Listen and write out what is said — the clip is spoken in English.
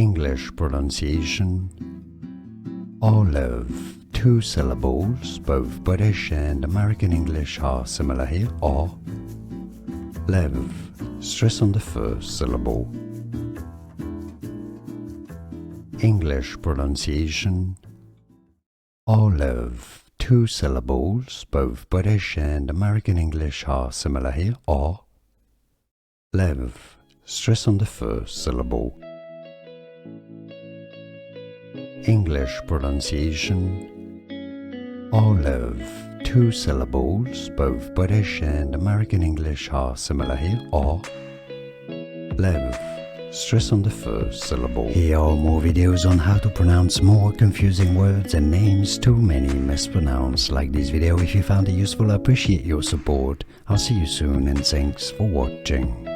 English pronunciation. Olive. 2 syllables. Both British and American English are similar here. Live. Stress on the first syllable. English pronunciation. Olive. 2 syllables. Both British and American English are similar here. Live. Stress on the first syllable. English pronunciation. Olive. 2 syllables. Both British and American English are similar here. Live. Stress on the first syllable. Here are more videos on how to pronounce more confusing words and names too many mispronounced. Like this video if you found it useful. I appreciate your support. I'll see you soon and thanks for watching.